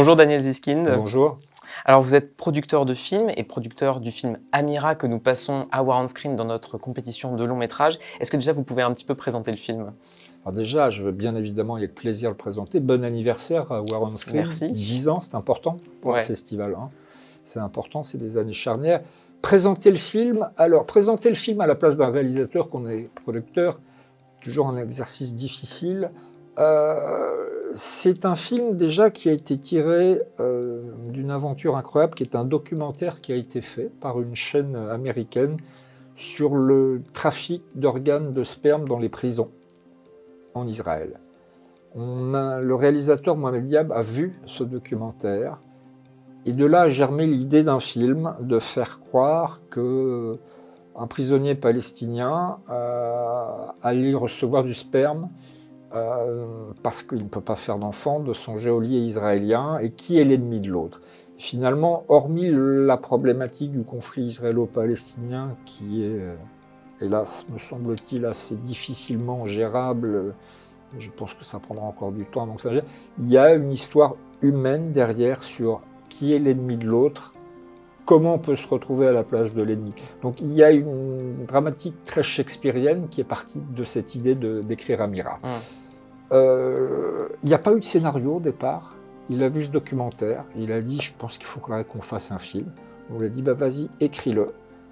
Bonjour Daniel Ziskind. Bonjour. Alors vous êtes producteur de films et producteur du film Amira que nous passons à War on Screen dans notre compétition de long métrage. Est-ce que déjà vous pouvez un petit peu présenter le film? Alors déjà, je veux bien évidemment avec plaisir le présenter. Bon anniversaire à War on Screen. Merci. 10 ans, c'est important pour Ouais. le festival. Hein. C'est important, c'est des années charnières. Présenter le film, alors présenter le film à la place d'un réalisateur qu'on est producteur, toujours un exercice difficile. C'est un film déjà qui a été tiré d'une aventure incroyable, qui est un documentaire qui a été fait par une chaîne américaine sur le trafic d'organes de sperme dans les prisons en Israël. Le réalisateur Mohamed Diab a vu ce documentaire et de là a germé l'idée d'un film, de faire croire qu'un prisonnier palestinien allait recevoir du sperme parce qu'il ne peut pas faire d'enfant de son geôlier israélien et qui est l'ennemi de l'autre. Finalement, hormis la problématique du conflit israélo-palestinien qui est, hélas, me semble-t-il, assez difficilement gérable, je pense que ça prendra encore du temps. Donc il y a une histoire humaine derrière sur qui est l'ennemi de l'autre, comment on peut se retrouver à la place de l'ennemi. Donc il y a une dramatique très shakespearienne qui est partie de cette idée d'écrire Amira. Il n'y a pas eu de scénario au départ. Il a vu ce documentaire, il a dit « je pense qu'il faut qu'on fasse un film ». On lui a dit bah, « vas-y, écris-le ».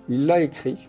Il l'a écrit.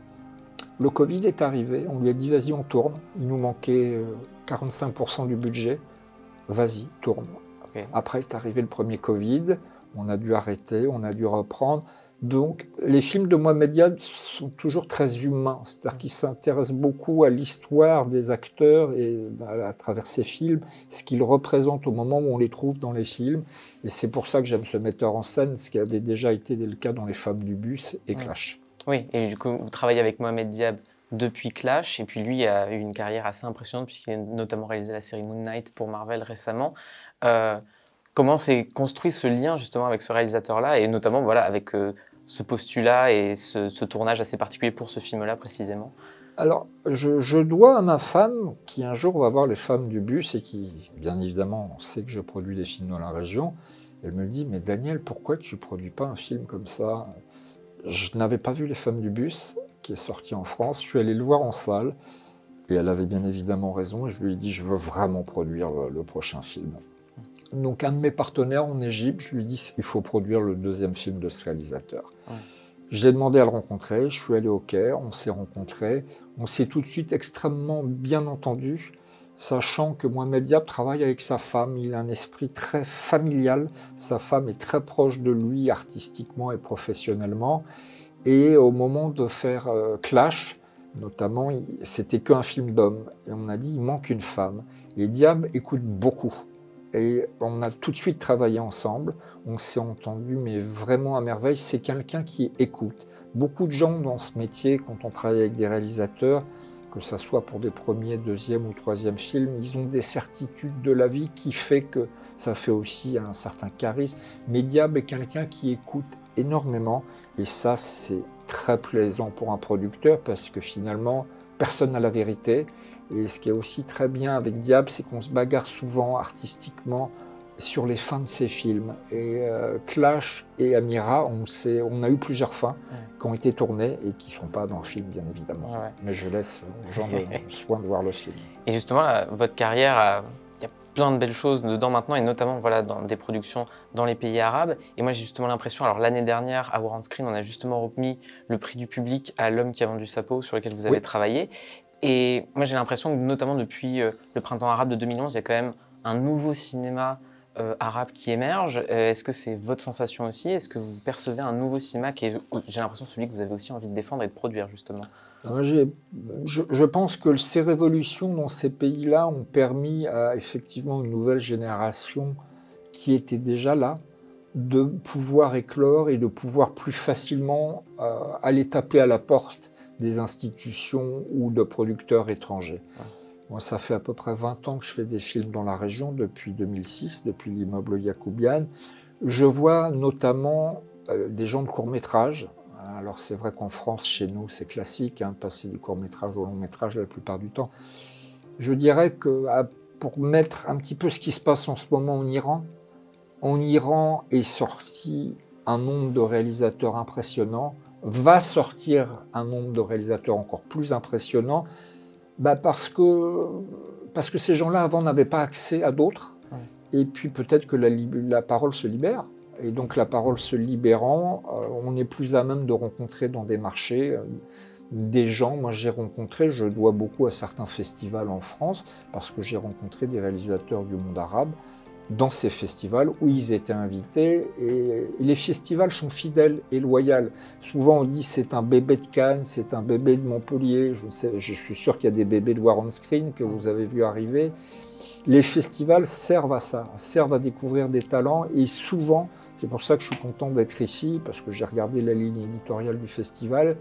Le Covid est arrivé, on lui a dit « vas-y, on tourne ». Il nous manquait 45% du budget. « Vas-y, tourne ». Okay. Après est arrivé le premier Covid, on a dû arrêter, on a dû reprendre. Donc les films de Mohamed Diab sont toujours très humains, c'est-à-dire qu'ils s'intéressent beaucoup à l'histoire des acteurs et à travers ces films, ce qu'ils représentent au moment où on les trouve dans les films. Et c'est pour ça que j'aime ce metteur en scène, ce qui avait déjà été le cas dans Les Femmes du Bus et Clash. Oui, et du coup vous travaillez avec Mohamed Diab depuis Clash, et puis lui a eu une carrière assez impressionnante puisqu'il a notamment réalisé la série Moon Knight pour Marvel récemment. Comment s'est construit ce lien justement avec ce réalisateur-là, et notamment voilà, avec ce postulat et ce tournage assez particulier pour ce film-là précisément? Alors, je dois à ma femme, qui un jour va voir Les Femmes du Bus et qui, bien évidemment, sait que je produis des films dans la région. Elle me dit « Mais Daniel, pourquoi tu ne produis pas un film comme ça ?» Je n'avais pas vu Les Femmes du Bus, qui est sorti en France. Je suis allé le voir en salle et elle avait bien évidemment raison. Et je lui ai dit « Je veux vraiment produire le prochain film ». Donc un de mes partenaires en Égypte, je lui ai dit « Il faut produire le deuxième film de ce réalisateur ». J'ai demandé à le rencontrer, je suis allé au Caire, on s'est rencontrés, on s'est tout de suite extrêmement bien entendu, sachant que Mohamed Diab travaille avec sa femme, il a un esprit très familial, sa femme est très proche de lui artistiquement et professionnellement, et au moment de faire Clash, notamment, c'était qu'un film d'homme, et on a dit il manque une femme, et Diab écoute beaucoup. Et on a tout de suite travaillé ensemble, on s'est entendu, mais vraiment à merveille. C'est quelqu'un qui écoute. Beaucoup de gens dans ce métier, quand on travaille avec des réalisateurs, que ce soit pour des premiers, deuxième ou troisième films, ils ont des certitudes de la vie qui fait que ça fait aussi un certain charisme. Mais Diab est quelqu'un qui écoute énormément, et ça, c'est très plaisant pour un producteur, parce que finalement, personne n'a la vérité. Et ce qui est aussi très bien avec Diab, c'est qu'on se bagarre souvent artistiquement sur les fins de ses films. Et Clash et Amira, on a eu plusieurs fins qui ont été tournées et qui ne sont pas dans le film, bien évidemment. Ouais. Mais je laisse aux gens le soin de voir le film. Et justement, là, votre carrière, il y a plein de belles choses dedans maintenant, et notamment voilà, dans des productions dans les pays arabes. Et moi, j'ai justement l'impression, alors l'année dernière, à War on Screen, on a justement remis le prix du public à L'homme qui a vendu sa peau, sur lequel vous avez travaillé. Et moi, j'ai l'impression que, notamment depuis le printemps arabe de 2011, il y a quand même un nouveau cinéma arabe qui émerge. Est-ce que c'est votre sensation aussi? Est-ce que vous percevez un nouveau cinéma qui est, j'ai l'impression, celui que vous avez aussi envie de défendre et de produire, justement? Je pense que ces révolutions dans ces pays-là ont permis à effectivement une nouvelle génération qui était déjà là de pouvoir éclore et de pouvoir plus facilement aller taper à la porte des institutions ou de producteurs étrangers. Moi, ça fait à peu près 20 ans que je fais des films dans la région, depuis 2006, depuis l'immeuble Yacoubian. Je vois notamment des gens de court-métrage. Alors c'est vrai qu'en France, chez nous, c'est classique, de passer du court-métrage au long-métrage la plupart du temps. Je dirais que pour mettre un petit peu ce qui se passe en ce moment en Iran, en Iran est sorti un nombre de réalisateurs impressionnants, va sortir un nombre de réalisateurs encore plus impressionnants, parce que ces gens-là, avant, n'avaient pas accès à d'autres. Et puis peut-être que la parole se libère. Et donc la parole se libérant, on est plus à même de rencontrer dans des marchés des gens. Moi j'ai rencontré, je dois beaucoup à certains festivals en France, parce que j'ai rencontré des réalisateurs du monde arabe dans ces festivals où ils étaient invités. Et les festivals sont fidèles et loyaux. Souvent on dit c'est un bébé de Cannes, c'est un bébé de Montpellier. Je suis sûr qu'il y a des bébés de War on Screen que vous avez vu arriver. Les festivals servent à ça, servent à découvrir des talents, et souvent, c'est pour ça que je suis content d'être ici, parce que j'ai regardé la ligne éditoriale du festival.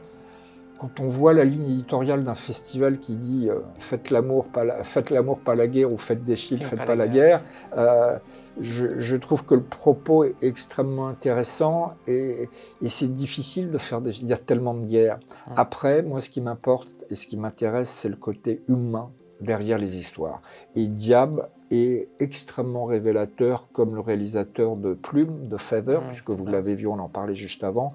Quand on voit la ligne éditoriale d'un festival qui dit faites l'amour, pas la guerre, ou faites des films, faites pas la guerre, je trouve que le propos est extrêmement intéressant, et c'est difficile de faire il y a tellement de guerres. Après, moi, ce qui m'importe et ce qui m'intéresse, c'est le côté humain derrière les histoires. Et Diab est extrêmement révélateur, comme le réalisateur de Plume, de Feather, puisque vous l'avez vu, on en parlait juste avant.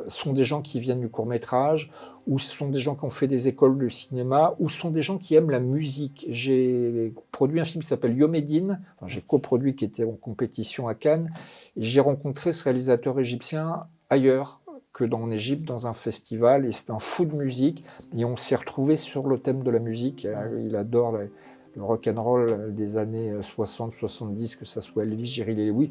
Sont des gens qui viennent du court-métrage, ou ce sont des gens qui ont fait des écoles de cinéma, ou ce sont des gens qui aiment la musique. J'ai produit un film qui s'appelle Yomédine, j'ai coproduit, qui était en compétition à Cannes, et j'ai rencontré ce réalisateur égyptien ailleurs que en Égypte, dans un festival, et c'est un fou de musique, et on s'est retrouvés sur le thème de la musique. Il adore le rock'n'roll des années 60-70, que ça soit Elvis, Jerry Lee Lewis,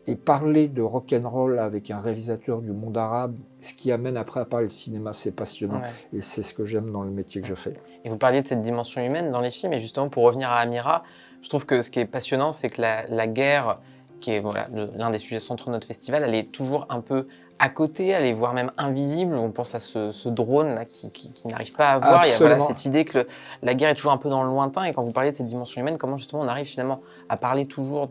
et parler de rock'n'roll avec un réalisateur du monde arabe, ce qui amène après à parler de cinéma, c'est passionnant, et c'est ce que j'aime dans le métier que je fais. Et vous parliez de cette dimension humaine dans les films, et justement pour revenir à Amira, je trouve que ce qui est passionnant, c'est que la guerre, qui est l'un des sujets centraux de notre festival, elle est toujours un peu à côté, elle est voire même invisible. On pense à ce drone là qui n'arrive pas à voir. Absolument. Il y a cette idée que la guerre est toujours un peu dans le lointain. Et quand vous parlez de cette dimension humaine, comment justement on arrive finalement à parler toujours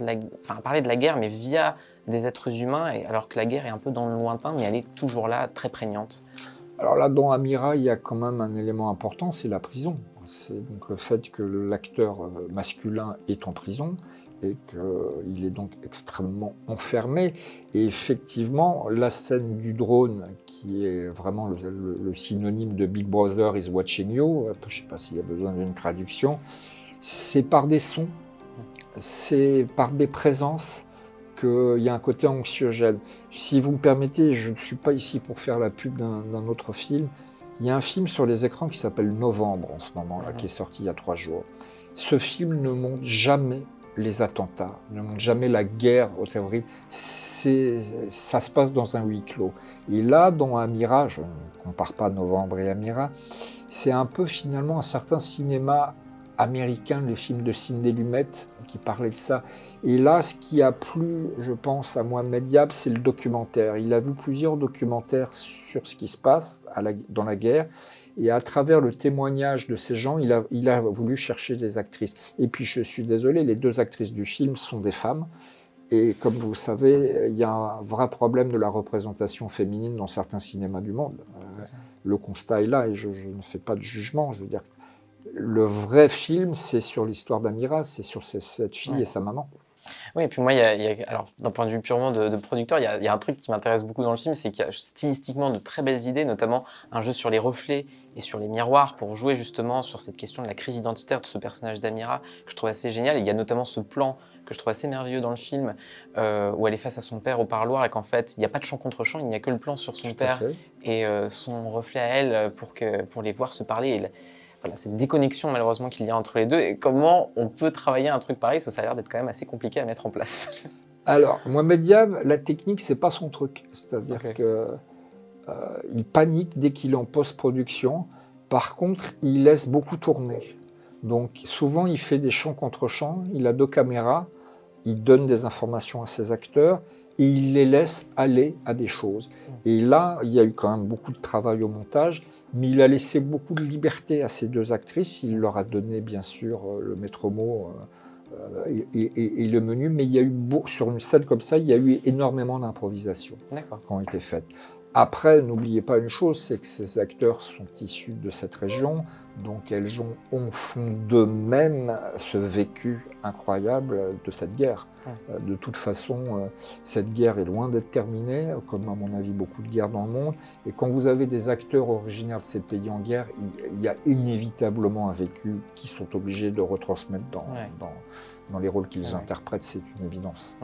à parler de la guerre, mais via des êtres humains, alors que la guerre est un peu dans le lointain, mais elle est toujours là, très prégnante. Alors là, dans Amira, il y a quand même un élément important, c'est la prison. C'est donc le fait que l'acteur masculin est en prison, et qu'il est donc extrêmement enfermé. Et effectivement, la scène du drone, qui est vraiment le synonyme de Big Brother is watching you, je ne sais pas s'il y a besoin d'une traduction, c'est par des sons, c'est par des présences, qu'il y a un côté anxiogène. Si vous me permettez, je ne suis pas ici pour faire la pub d'un autre film. Il y a un film sur les écrans qui s'appelle Novembre en ce moment-là, qui est sorti il y a 3 jours. Ce film ne montre jamais les attentats, ne montre jamais la guerre au terrorisme. Ça se passe dans un huis clos. Et là, dans Amira, je ne compare pas Novembre et Amira, c'est un peu finalement un certain cinéma américain, les films de Sidney Lumet qui parlaient de ça. Et là, ce qui a plu, je pense, à Mohamed Diab, c'est le documentaire. Il a vu plusieurs documentaires sur ce qui se passe dans la guerre. Et à travers le témoignage de ces gens, il a voulu chercher des actrices. Et puis, je suis désolé, les 2 actrices du film sont des femmes. Et comme vous le savez, il y a un vrai problème de la représentation féminine dans certains cinémas du monde. Le constat est là, et je ne fais pas de jugement. Je veux dire, le vrai film, c'est sur l'histoire d'Amira, c'est sur cette fille et sa maman. Oui, et puis moi, alors, d'un point de vue purement de producteur, il y a un truc qui m'intéresse beaucoup dans le film, c'est qu'il y a stylistiquement de très belles idées, notamment un jeu sur les reflets et sur les miroirs pour jouer justement sur cette question de la crise identitaire de ce personnage d'Amira, que je trouve assez génial. Et il y a notamment ce plan que je trouve assez merveilleux dans le film, où elle est face à son père au parloir, et qu'en fait, il n'y a pas de chant contre chant, il n'y a que le plan sur son père et son reflet à elle pour les voir se parler. Et voilà, cette déconnexion malheureusement qu'il y a entre les deux, et comment on peut travailler un truc pareil, ça a l'air d'être quand même assez compliqué à mettre en place. Alors, Mohamed Diab, la technique, c'est pas son truc. C'est-à-dire qu'il panique dès qu'il est en post-production. Par contre, il laisse beaucoup tourner. Donc, souvent, il fait des chants contre chants. Il a 2 caméras. Il donne des informations à ses acteurs et il les laisse aller à des choses. Et là, il y a eu quand même beaucoup de travail au montage, mais il a laissé beaucoup de liberté à ces 2 actrices. Il leur a donné, bien sûr, le maître mot et le menu, mais il y a eu sur une scène comme ça, il y a eu énormément d'improvisations qui ont été faites. Après, n'oubliez pas une chose, c'est que ces acteurs sont issus de cette région, donc elles ont au fond d'eux-mêmes ce vécu incroyable de cette guerre. De toute façon, cette guerre est loin d'être terminée, comme à mon avis beaucoup de guerres dans le monde. Et quand vous avez des acteurs originaires de ces pays en guerre, il y a inévitablement un vécu qu'ils sont obligés de retransmettre dans les rôles qu'ils interprètent, c'est une évidence.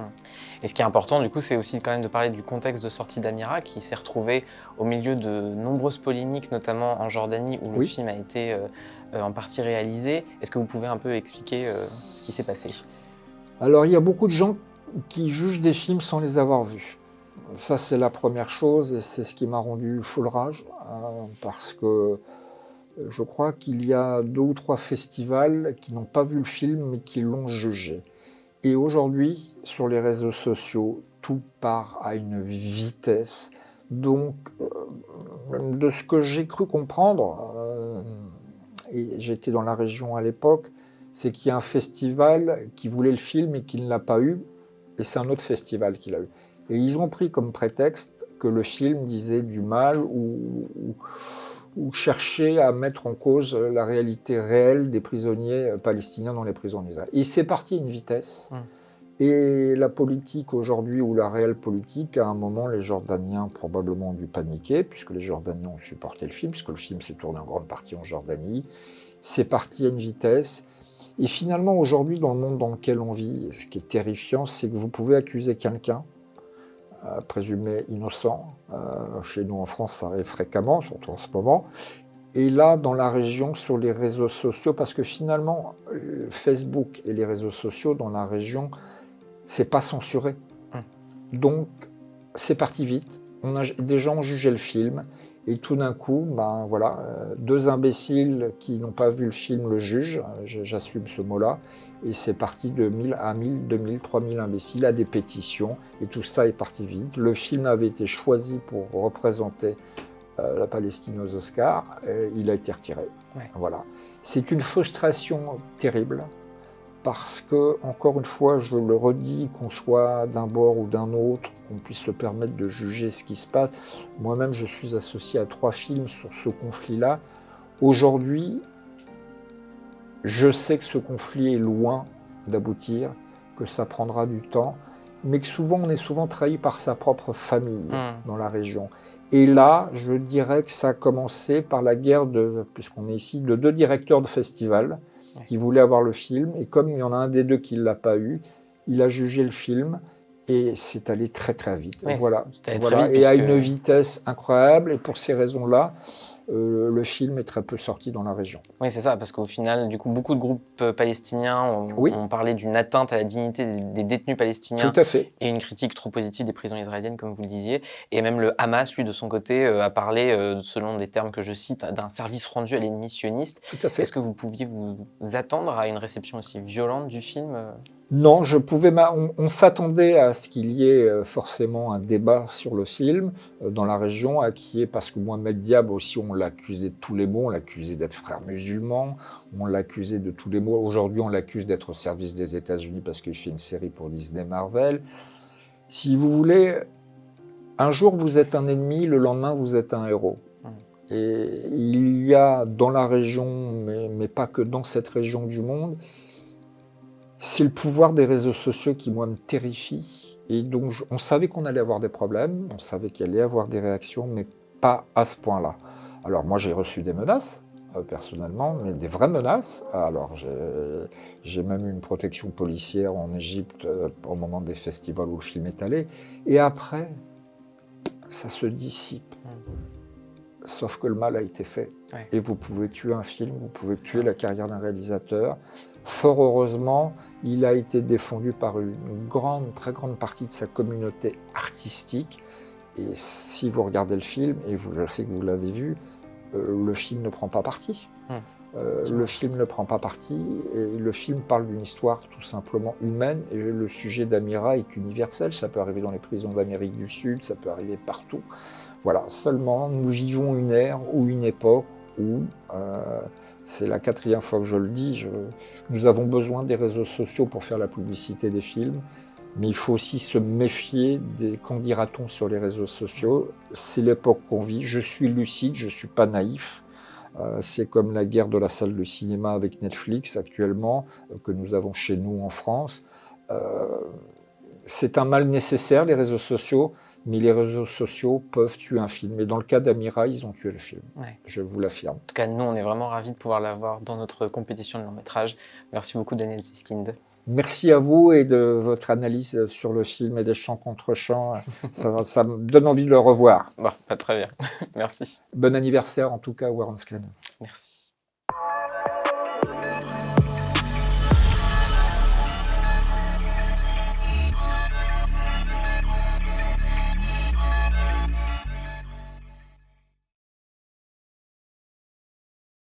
Et ce qui est important, du coup, c'est aussi quand même de parler du contexte de sortie d'Amira, qui s'est retrouvé au milieu de nombreuses polémiques, notamment en Jordanie, où le film a été en partie réalisé. Est-ce que vous pouvez un peu expliquer ce qui s'est passé? Alors, il y a beaucoup de gens qui jugent des films sans les avoir vus. Ça, c'est la première chose, et c'est ce qui m'a rendu fou le rage, parce que je crois qu'il y a 2 ou 3 festivals qui n'ont pas vu le film, mais qui l'ont jugé. Et aujourd'hui, sur les réseaux sociaux, tout part à une vitesse. Donc, de ce que j'ai cru comprendre, et j'étais dans la région à l'époque, c'est qu'il y a un festival qui voulait le film et qui ne l'a pas eu, et c'est un autre festival qui l'a eu. Et ils ont pris comme prétexte que le film disait du mal ou cherchait à mettre en cause la réalité réelle des prisonniers palestiniens dans les prisons d'Israël. Et c'est parti à une vitesse. Et la politique aujourd'hui, ou la réelle politique, à un moment, les Jordaniens probablement ont dû paniquer, puisque les Jordaniens ont supporté le film, puisque le film s'est tourné en grande partie en Jordanie. C'est parti à une vitesse. Et finalement, aujourd'hui, dans le monde dans lequel on vit, ce qui est terrifiant, c'est que vous pouvez accuser quelqu'un, présumé innocent. Chez nous en France, ça arrive fréquemment, surtout en ce moment. Et là, dans la région, sur les réseaux sociaux, parce que finalement, Facebook et les réseaux sociaux dans la région, c'est pas censuré. Donc, c'est parti vite. Des gens ont jugé le film. Et tout d'un coup, ben voilà, 2 imbéciles qui n'ont pas vu le film le jugent, j'assume ce mot-là, et c'est parti de 1000 à 1000, 2000, 3000 imbéciles à des pétitions, et tout ça est parti vite. Le film avait été choisi pour représenter la Palestine aux Oscars, et il a été retiré. Voilà. C'est une frustration terrible, parce que, encore une fois, je le redis, qu'on soit d'un bord ou d'un autre, qu'on puisse se permettre de juger ce qui se passe. Moi-même, je suis associé à 3 films sur ce conflit-là. Aujourd'hui, je sais que ce conflit est loin d'aboutir, que ça prendra du temps, mais que souvent, on est souvent trahi par sa propre famille dans la région. Et là, je dirais que ça a commencé par la guerre, puisqu'on est ici, de 2 directeurs de festivals qui voulaient avoir le film. Et comme il y en a un des 2 qui ne l'a pas eu, il a jugé le film et c'est allé très très vite. Voilà. Très vite, et à une vitesse incroyable. Et pour ces raisons-là, le film est très peu sorti dans la région. Oui, c'est ça, parce qu'au final, du coup, beaucoup de groupes palestiniens ont parlé d'une atteinte à la dignité des détenus palestiniens. Tout à fait. Et une critique trop positive des prisons israéliennes, comme vous le disiez. Et même le Hamas, lui, de son côté, a parlé, selon des termes que je cite, d'un service rendu à l'ennemi sioniste. Tout à fait. Est-ce que vous pouviez vous attendre à une réception aussi violente du film ? Non, on s'attendait à ce qu'il y ait forcément un débat sur le film dans la région, parce que Mohamed Diab aussi, on l'accusait de tous les maux, on l'accusait d'être frère musulman, on l'accusait de tous les maux. Aujourd'hui, on l'accuse d'être au service des États-Unis parce qu'il fait une série pour Disney Marvel. Si vous voulez, un jour vous êtes un ennemi, le lendemain vous êtes un héros. Et il y a dans la région, mais pas que dans cette région du monde, c'est le pouvoir des réseaux sociaux qui, moi, me terrifie. Et donc, on savait qu'on allait avoir des problèmes, on savait qu'il allait y avoir des réactions, mais pas à ce point-là. Alors, moi, j'ai reçu des menaces, personnellement, mais des vraies menaces. Alors, j'ai même eu une protection policière en Égypte au moment des festivals où le film est allé. Et après, ça se dissipe. Sauf que le mal a été fait. Et vous pouvez tuer un film, vous pouvez tuer la carrière d'un réalisateur. Fort heureusement, il a été défendu par une très grande partie de sa communauté artistique. Et si vous regardez le film, et je sais que vous l'avez vu, le film ne prend pas parti. Le film ne prend pas parti, et le film parle d'une histoire tout simplement humaine, et le sujet d'Amira est universel, ça peut arriver dans les prisons d'Amérique du Sud, ça peut arriver partout. Voilà, seulement nous vivons une ère ou une époque où, c'est la 4e fois que je le dis, nous avons besoin des réseaux sociaux pour faire la publicité des films. Mais il faut aussi se méfier des qu'en dira-t-on sur les réseaux sociaux. C'est l'époque qu'on vit. Je suis lucide, je ne suis pas naïf. C'est comme la guerre de la salle de cinéma avec Netflix actuellement, que nous avons chez nous en France. Euh, c'est un mal nécessaire, les réseaux sociaux, mais les réseaux sociaux peuvent tuer un film. Et dans le cas d'Amira, ils ont tué le film. Ouais. Je vous l'affirme. En tout cas, nous, on est vraiment ravis de pouvoir l'avoir dans notre compétition de long métrage. Merci beaucoup, Daniel Siskind. Merci à vous et de votre analyse sur le film et des chants contre chants. Ça me donne envie de le revoir. Bon, pas très bien. Merci. Bon anniversaire en tout cas, Warren Screen. Merci.